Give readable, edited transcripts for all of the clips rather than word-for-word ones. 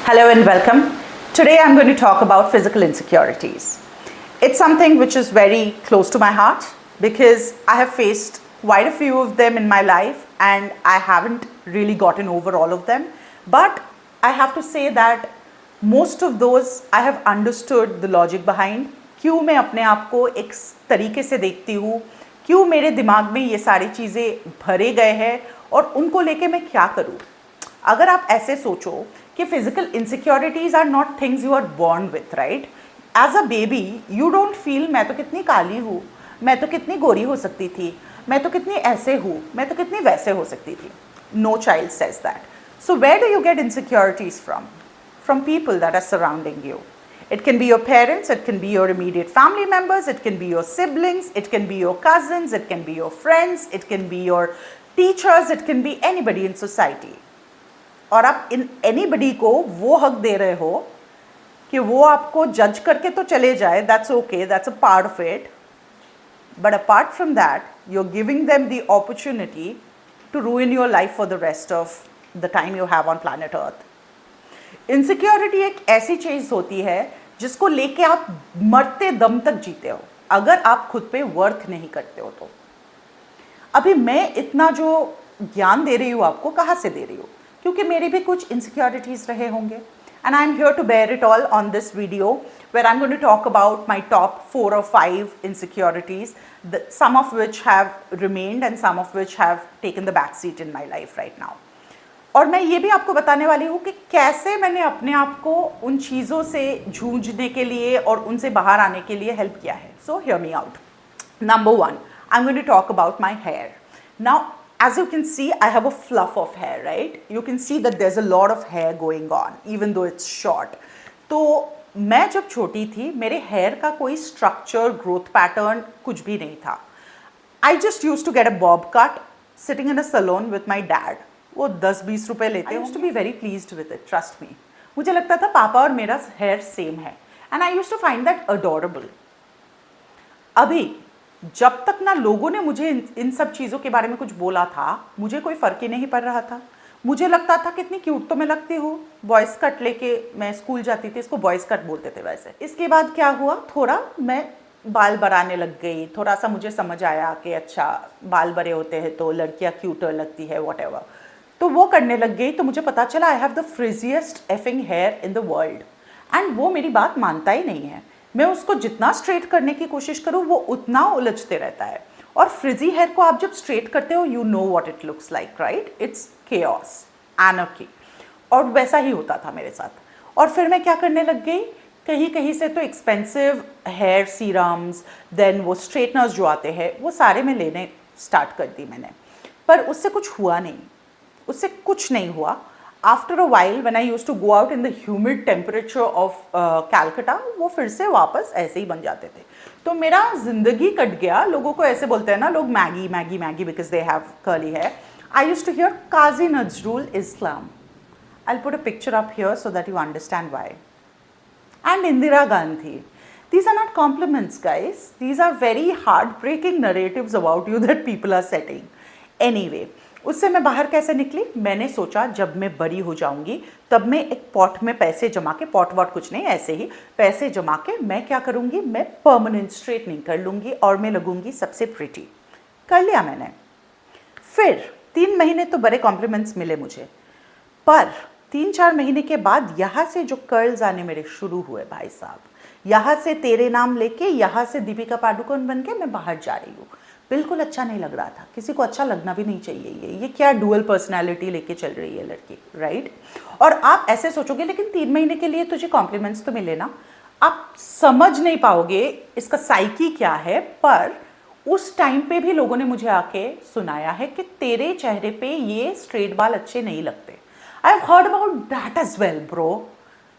Hello and welcome. Today I'm going to talk about physical insecurities. It's something which is very close to my heart because I have faced quite a few of them in my life and I haven't really gotten over all of them. But I have to say that most of those I have understood the logic behind. क्यों मैं अपने आप को एक तरीके से देखती हूँ, क्यों मेरे दिमाग में ये सारी चीज़ें भरे गए हैं और उनको लेके मैं क्या करूँ. अगर आप ऐसे सोचो कि physical insecurities are not things you are born with, right. As a baby you don't feel मैं तो कितनी काली हूँ, मैं तो कितनी गोरी हो सकती थी, मैं तो कितनी ऐसे हूँ, मैं तो कितनी वैसे हो सकती थी. No child says that. So where do you get insecurities from people that are surrounding you. It can be your parents, it can be your immediate family members, it can be your siblings, it can be your cousins, it can be your friends, it can be your teachers, it can be anybody in society. और आप इन anybody को वो हक दे रहे हो कि वो आपको जज करके तो चले जाए. That's okay, that's a part of it. But apart from that you are giving them the opportunity to ruin your life for the rest of the time you have on planet Earth. Insecurity एक ऐसी चीज़ होती है जिसको लेके आप मरते दम तक जीते हो अगर आप खुद पे वर्क नहीं करते हो तो. अभी मैं इतना जो ज्ञान दे रही हूँ आपको, कहाँ से दे रही हूँ? क्योंकि मेरी भी कुछ इनसिक्योरिटीज़ रहे होंगे. And I am here to bare it all on this video where I am going to talk about my top 4 or 5 insecurities, some of which have remained and some of which have taken the back seat in my life right now. और मैं ये भी आपको बताने वाली हूँ कि कैसे मैंने अपने आप को उन चीज़ों से जूझने के लिए और उनसे बाहर आने के लिए हेल्प किया है. So hear me out. Number 1, I'm going to talk about my hair. Now, as you can see, I have a fluff of hair, right? You can see that there's a lot of hair going on, even though it's short. तो मैं जब छोटी थी मेरे hair का कोई structure, growth pattern कुछ भी नहीं था. I just used to get a bob cut sitting in a salon with my dad. वो 10-20 रुपए लेते हैं. I used to be very pleased with it, trust me. मुझे लगता था पापा और मेरा हेयर सेम है. And I used to find that adorable. अभी जब तक ना लोगों ने मुझे इन सब चीज़ों के बारे में कुछ बोला था, मुझे कोई फ़र्क ही नहीं पड़ रहा था. मुझे लगता था कितनी क्यूट तो मैं लगती हूँ. बॉयज़ कट लेके मैं स्कूल जाती थी, इसको बॉयज़ कट बोलते थे वैसे. इसके बाद क्या हुआ, थोड़ा मैं बाल बढ़ाने लग गई. थोड़ा सा मुझे समझ आया कि अच्छा बाल बड़े होते हैं तो लड़कियाँ क्यूटर लगती है, वॉट एवर. तो वो करने लग गई तो मुझे पता चला I have the frizziest effing hair in the world. And वो मेरी बात मानता ही नहीं है. मैं उसको जितना स्ट्रेट करने की कोशिश करूँ वो उतना उलझते रहता है. और फ्रिजी हेयर को आप जब स्ट्रेट करते हो you know what it looks like, right? It's chaos, एनर्की. और वैसा ही होता था मेरे साथ. और फिर मैं क्या करने लग गई, कहीं कहीं से तो एक्सपेंसिव हेयर सीरम्स, देन वो स्ट्रेटनर्स जो आते हैं वो सारे मैं लेने स्टार्ट कर दी मैंने. पर उससे कुछ हुआ नहीं, उससे कुछ नहीं हुआ. After a while when I used to go out in the humid temperature of Calcutta, वो फिर से वापस ऐसे ही बन जाते थे. तो मेरा जिंदगी कट गया. लोगों को ऐसे बोलते हैं ना लोग, Maggi Maggi Maggi because they have curly hair. I used to hear Kazi Nazrul Islam. I will put a picture up here so that you understand why. And Indira Gandhi. These are not compliments, guys. These are very heartbreaking narratives about you that people are setting. Anyway, उससे मैं बाहर कैसे निकली? मैंने सोचा जब मैं बड़ी हो जाऊंगी तब मैं एक पॉट में पैसे जमा के, पॉट वॉट कुछ नहीं, ऐसे ही पैसे जमा के मैं क्या करूंगी, मैं परमानेंट स्ट्रेटनिंग कर लूंगी और मैं लगूंगी सबसे प्रिटी. कर लिया मैंने. फिर 3 महीने तो बड़े कॉम्प्लीमेंट्स मिले मुझे. पर 3-4 महीने के बाद यहाँ से जो कर्ल्स आने मेरे शुरू हुए भाई साहब, यहाँ से तेरे नाम लेके, यहाँ से दीपिका पादुकोण बन के मैं बाहर जा रही हूँ. बिल्कुल अच्छा नहीं लग रहा था. किसी को अच्छा लगना भी नहीं चाहिए. ये क्या डुअल पर्सनालिटी लेके चल रही है लड़की, राइट? और आप ऐसे सोचोगे लेकिन 3 महीने के लिए तुझे कॉम्प्लीमेंट्स तो मिले ना. आप समझ नहीं पाओगे इसका साइकी क्या है. पर उस टाइम पे भी लोगों ने मुझे आके सुनाया है कि तेरे चेहरे पे ये स्ट्रेट बाल अच्छे नहीं लगते. I have heard about that as well bro.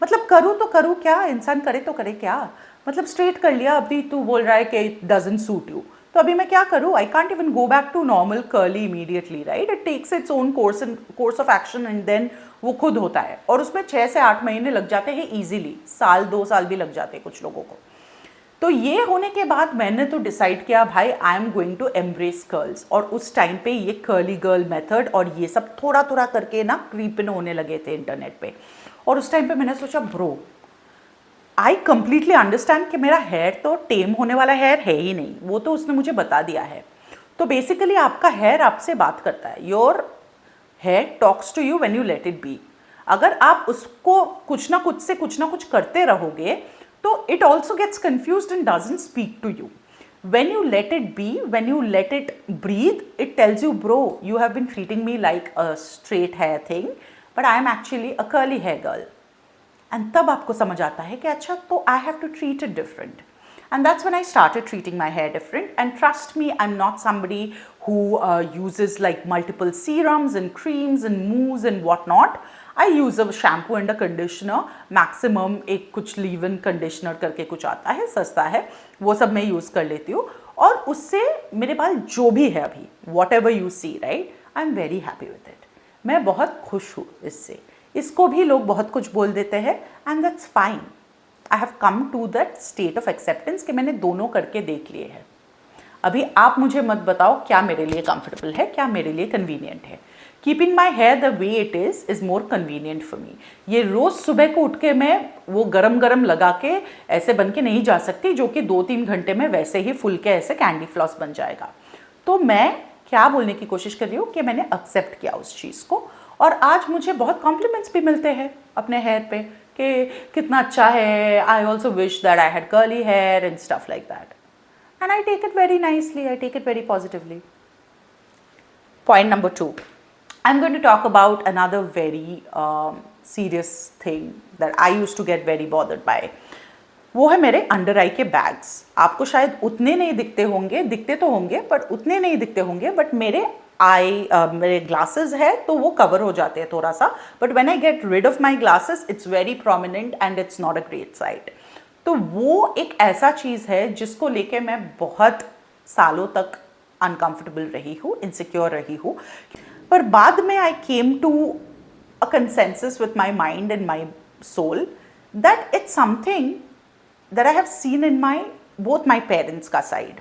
मतलब करूँ तो करूँ क्या, इंसान करे तो करे क्या. मतलब स्ट्रेट कर लिया, अभी तू बोल रहा है कि इट डजंट सूट यू, तो अभी मैं क्या करूँ? I can't even go back to normal curly immediately, right? It takes its own course of action and then वो खुद होता है. और उसमें 6 से 8 महीने लग जाते हैं ईजिली. साल 2 साल भी लग जाते हैं कुछ लोगों को. तो ये होने के बाद मैंने तो डिसाइड किया भाई I am going to embrace curls. और उस टाइम पे ये कर्ली गर्ल मेथड और ये सब थोड़ा थोड़ा करके ना क्रीप इन होने लगे थे इंटरनेट पे. और उस टाइम पे मैंने सोचा ब्रो, आई कंप्लीटली अंडरस्टैंड कि मेरा हेयर तो टेम होने वाला हेयर है ही नहीं, वो तो उसने मुझे बता दिया है। तो बेसिकली आपका हेयर आपसे बात करता है, your hair talks to you when you let it be. अगर आप उसको कुछ ना कुछ करते रहोगे तो it also gets confused and doesn't speak to you. When you let it be, when you let it breathe, it tells you, bro, you have been treating me like a straight hair thing, but I am actually a curly hair girl. And तब आपको समझ आता है कि अच्छा, तो I have to treat it different. And that's when I started treating my hair different. And trust me, I'm not somebody who uses like multiple serums and creams and mousse and whatnot. I use a shampoo and a conditioner, maximum एक कुछ leave-in conditioner करके कुछ आता है, सस्ता है, वो सब मैं यूज़ कर लेती हूँ और उससे मेरे बाल जो भी है अभी, whatever you see, right, I'm very happy with it. मैं बहुत खुश हूँ इससे। इसको भी लोग बहुत कुछ बोल देते हैं and that's fine. I have come to that state of acceptance कि मैंने दोनों करके देख लिए हैं। अभी आप मुझे मत बताओ क्या मेरे लिए कंफर्टेबल है, क्या मेरे लिए कन्वीनियंट है। Keeping my hair the way it is more convenient for me. ये रोज़ सुबह को उठ के मैं वो गरम गरम लगा के ऐसे बन के नहीं जा सकती, जो कि 2-3 घंटे में वैसे ही फुल के ऐसे कैंडी फ्लॉस बन जाएगा। तो मैं क्या बोलने की कोशिश कर रही हूँ कि मैंने एक्सेप्ट किया उस चीज़ को, और आज मुझे बहुत कॉम्प्लीमेंट्स भी मिलते हैं अपने हेयर पे कि कितना अच्छा है, I also wish that I had curly hair and stuff like that, and I take it very nicely, I take it very positively. Point number 2, I'm going to talk about another very serious thing that I used to get very bothered by. वो है मेरे under आई के bags. आपको शायद उतने नहीं दिखते होंगे, दिखते तो होंगे पर उतने नहीं दिखते होंगे, बट मेरे मेरे ग्लासेस है तो वो कवर हो जाते हैं थोड़ा सा, but when I get rid of my glasses it's very prominent and it's not a great sight. तो वो एक ऐसा चीज़ है जिसको लेके मैं बहुत सालों तक अनकंफर्टेबल रही हूँ, इनसिक्योर रही हूँ, पर बाद में I came to a consensus with my mind and my soul that it's something that I have seen in my both my parents का साइड।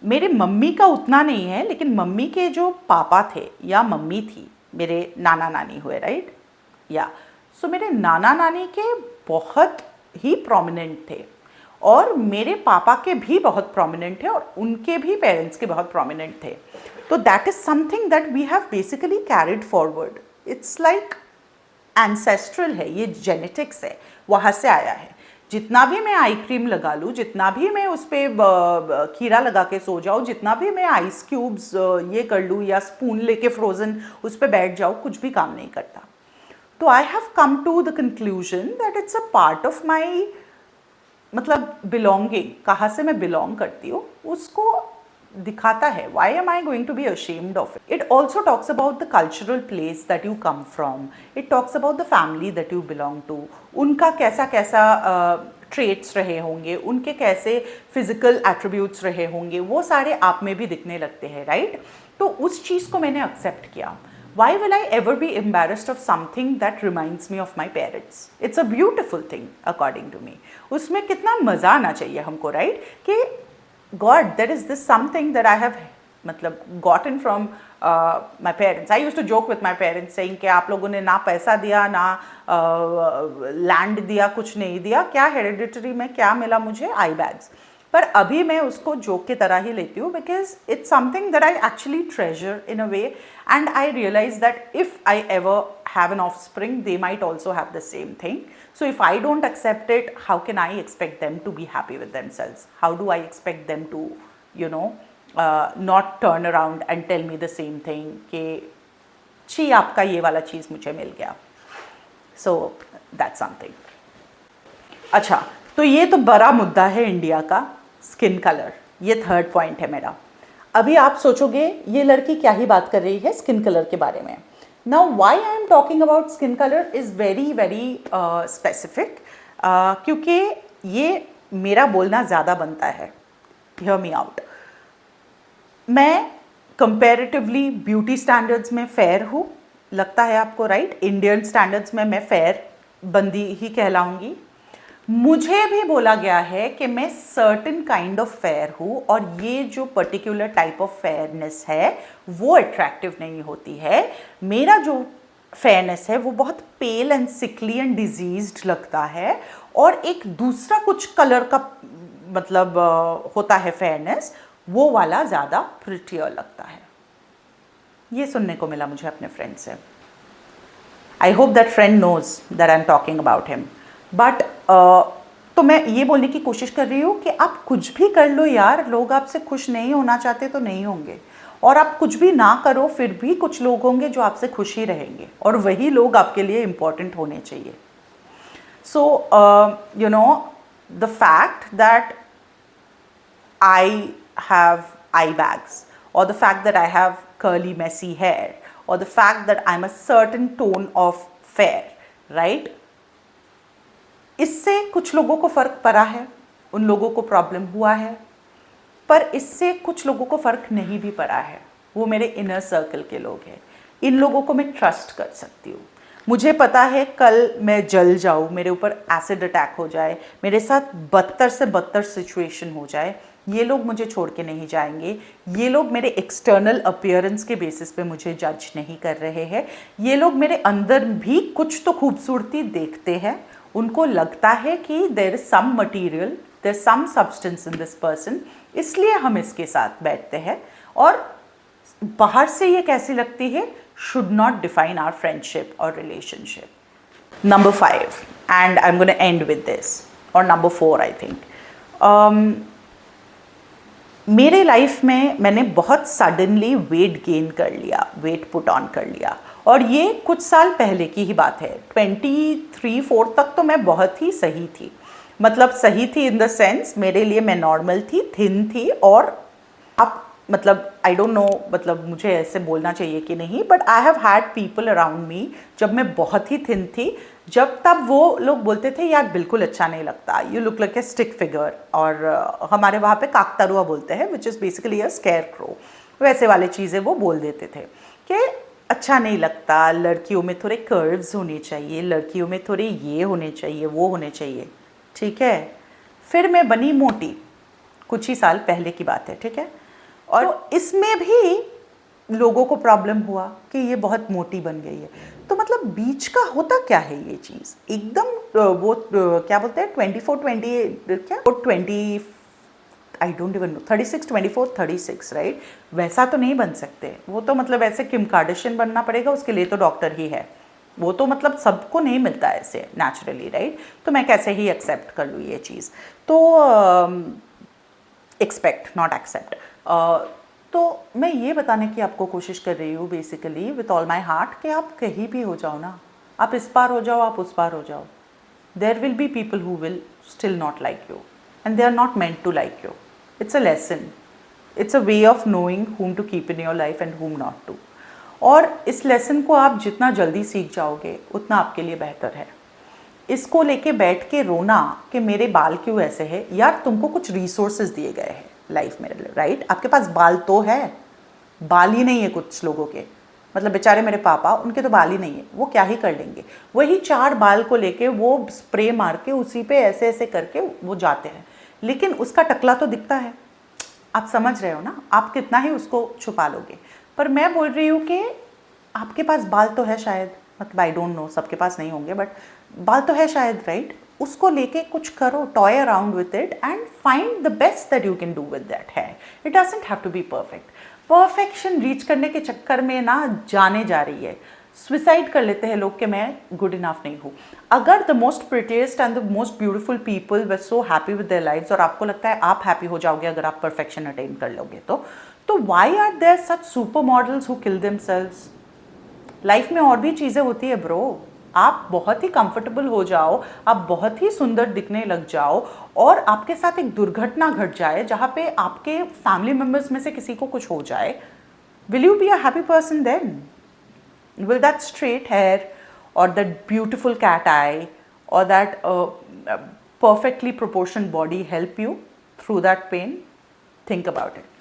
मेरे मम्मी का उतना नहीं है, लेकिन मम्मी के जो पापा थे या मम्मी थी, मेरे नाना नानी हुए, राइट, या सो मेरे नाना नानी के बहुत ही प्रोमिनेंट थे और मेरे पापा के भी बहुत प्रोमिनेंट थे और उनके भी पेरेंट्स के बहुत प्रोमिनेंट थे। तो that is something that we have basically carried forward. It's like ancestral है, ये जेनेटिक्स है, वहाँ से आया है। जितना भी मैं आई क्रीम लगा लूँ, जितना भी मैं उस पर खीरा लगा के सो जाऊँ, जितना भी मैं आइस क्यूब्स ये कर लूँ या स्पून लेके फ्रोज़न उस पर बैठ जाऊँ, कुछ भी काम नहीं करता। तो I have come to the conclusion that it's a part of my, मतलब बिलोंगिंग, कहाँ से मैं बिलोंग करती हूँ उसको दिखाता है। Why am I going to be ashamed of it. It also talks about the cultural place that you come from, it talks about the family that you belong to, उनका कैसा कैसा ट्रेट्स रहे होंगे, उनके कैसे फिजिकल एट्रीब्यूट्स रहे होंगे, वो सारे आप में भी दिखने लगते हैं, राइट। तो उस चीज़ को मैंने एक्सेप्ट किया। Why will I ever be embarrassed of something that reminds me of my parents? It's a beautiful thing according to me. उसमें कितना मज़ा आना चाहिए हमको, right? कि God, there is this something that I have मतलब gotten from my parents. I used to joke with my parents saying कि आप लोगों ने ना पैसा दिया, ना लैंड दिया, कुछ नहीं दिया, क्या हेरिडिटरी में क्या मिला मुझे, आई बैग्स। पर अभी मैं उसको जोक की तरह ही लेती हूँ because it's something that I actually treasure in a way and I realise that if I ever have an offspring, they might also have the same thing. So if I don't accept it, how can I expect them to be happy with themselves? How do I expect them to, you know, not turn around and tell me the same thing कि छी आपका ये वाला चीज़ मुझे मिल गया. So that's something. अच्छा, तो ये तो बड़ा मुद्दा है इंडिया का, स्किन कलर, ये थर्ड पॉइंट है मेरा. अभी आप सोचोगे ये लड़की क्या ही बात कर रही है स्किन कलर के बारे में. Now why I am talking about skin color is very specific क्योंकि ये मेरा बोलना ज़्यादा बनता है. Hear me out. मैं comparatively ब्यूटी स्टैंडर्ड्स में फेयर हूँ, लगता है आपको, राइट. इंडियन स्टैंडर्ड्स में मैं फेयर बंदी ही कहलाऊँगी. मुझे भी बोला गया है कि मैं सर्टेन काइंड ऑफ फेयर हूँ और ये जो पर्टिकुलर टाइप ऑफ फेयरनेस है वो अट्रैक्टिव नहीं होती है. मेरा जो फेयरनेस है वो बहुत पेल एंड सिकली एंड डिजीज्ड लगता है, और एक दूसरा कुछ कलर का मतलब होता है फेयरनेस, वो वाला ज़्यादा प्रिटियर लगता है। ये सुनने को मिला मुझे अपने फ्रेंड से। I hope that friend knows that I am talking about him. But तो मैं ये बोलने की कोशिश कर रही हूँ कि आप कुछ भी कर लो यार, लोग आपसे खुश नहीं होना चाहते तो नहीं होंगे, और आप कुछ भी ना करो फिर भी कुछ लोग होंगे जो आपसे खुश ही रहेंगे, और वही लोग आपके लिए इम्पॉर्टेंट होने चाहिए। So you know, the fact that I have eye bags, or the fact that I have curly messy hair, or the fact that I'm a certain tone of fair, right? इससे कुछ लोगों को फ़र्क पड़ा है, उन लोगों को प्रॉब्लम हुआ है, पर इससे कुछ लोगों को फ़र्क नहीं भी पड़ा है। वो मेरे इनर सर्कल के लोग हैं। इन लोगों को मैं ट्रस्ट कर सकती हूँ। मुझे पता है कल मैं जल जाऊँ, मेरे ऊपर एसिड अटैक हो जाए, मेरे साथ बदतर से बदतर सिचुएशन हो जाए, ये लोग मुझे छोड़ के नहीं जाएंगे। ये लोग मेरे एक्सटर्नल अपीयरेंस के बेसिस पे मुझे जज नहीं कर रहे हैं। ये लोग मेरे अंदर भी कुछ तो खूबसूरती देखते हैं। उनको लगता है कि there is some material, there is some substance in this person, इसलिए हम इसके साथ बैठते हैं। और बाहर से ये कैसी लगती है should not define our friendship और relationship. Number 5, and I am gonna end with this, और नंबर 4 आई थिंक। मेरे लाइफ में मैंने बहुत सडनली वेट गेन कर लिया, वेट पुट ऑन कर लिया, और ये कुछ साल पहले की ही बात है। 23-4 तक तो मैं बहुत ही सही थी, मतलब सही थी इन द सेंस मेरे लिए मैं नॉर्मल थी, थिन थी, और आप मतलब आई डोंट नो मतलब मुझे ऐसे बोलना चाहिए कि नहीं, but I have had people around me जब मैं बहुत ही थिन थी, जब तब वो लोग बोलते थे यार बिल्कुल अच्छा नहीं लगता, you look like a stick figure, और हमारे वहाँ पे काकतारुआ बोलते हैं which is basically a square crow, वैसे वाले चीज़ें वो बोल देते थे कि अच्छा नहीं लगता, लड़कियों में थोड़े कर्व्स होने चाहिए, लड़कियों में थोड़े ये होने चाहिए, वो होने चाहिए, ठीक है। फिर मैं बनी मोटी, कुछ ही साल पहले की बात है, ठीक है, और तो इसमें भी लोगों को प्रॉब्लम हुआ कि ये बहुत मोटी बन गई है। तो मतलब बीच का होता क्या है ये चीज़, एकदम वो क्या बोलते हैं 24-28 क्या वो 20 I don't even know 36-24-36 right, वैसा तो नहीं बन सकते। वो तो मतलब ऐसे किम कार्दाशियन बनना पड़ेगा, उसके लिए तो डॉक्टर ही है। वो तो मतलब सबको नहीं मिलता ऐसे नेचुरली, राइट। तो मैं कैसे ही एक्सेप्ट कर लूँ ये चीज़, तो एक्सपेक्ट नॉट एक्सेप्ट। तो मैं ये बताने की आपको कोशिश कर रही हूँ basically with all my heart कि आप कहीं भी हो जाओ ना, आप इस पार हो जाओ, आप उस पार हो जाओ, there will be people who will still not like you, and they are not meant to like you. It's a lesson, it's a way of knowing whom to keep in your life and whom not to. और इस lesson को आप जितना जल्दी सीख जाओगे उतना आपके लिए बेहतर है। इसको लेके बैठ के रोना कि मेरे बाल क्यों ऐसे है, यार तुमको कुछ रिसोर्सेज दिए गए हैं लाइफ में, राइट। आपके पास बाल तो है, बाल ही नहीं है कुछ लोगों के, मतलब बेचारे मेरे पापा, उनके तो बाल ही नहीं है, वो क्या ही कर लेंगे। वही 4 बाल को लेके वो स्प्रे मार के उसी पे ऐसे ऐसे करके वो जाते हैं, लेकिन उसका टकला तो दिखता है। आप समझ रहे हो ना, आप कितना ही उसको छुपा लोगे। पर मैं बोल रही हूँ कि आपके पास बाल तो है शायद, मतलब आई डोंट नो सबके पास नहीं होंगे, बट बाल तो है शायद, राइट। उसको लेके कुछ करो, toy around with it and find the best that you can do with that hair. It doesn't have to be perfect. Perfection reach करने के चक्कर में ना जाने जा रही है, सुसाइड कर लेते हैं लोग कि मैं गुड इनफ नहीं हूँ। अगर the most prettiest and the most beautiful people were so happy with their lives, और आपको लगता है आप हैप्पी हो जाओगे अगर आप परफेक्शन अटेन कर लोगे, तो why are there such super models who kill themselves. Life में और भी चीज़ें होती है ब्रो। आप बहुत ही कंफर्टेबल हो जाओ, आप बहुत ही सुंदर दिखने लग जाओ, और आपके साथ एक दुर्घटना घट जाए जहाँ पे आपके फैमिली मेम्बर्स में से किसी को कुछ हो जाए, will you be a happy person then? Will that straight hair or that beautiful cat eye or that perfectly proportioned body help you through that pain? Think about it.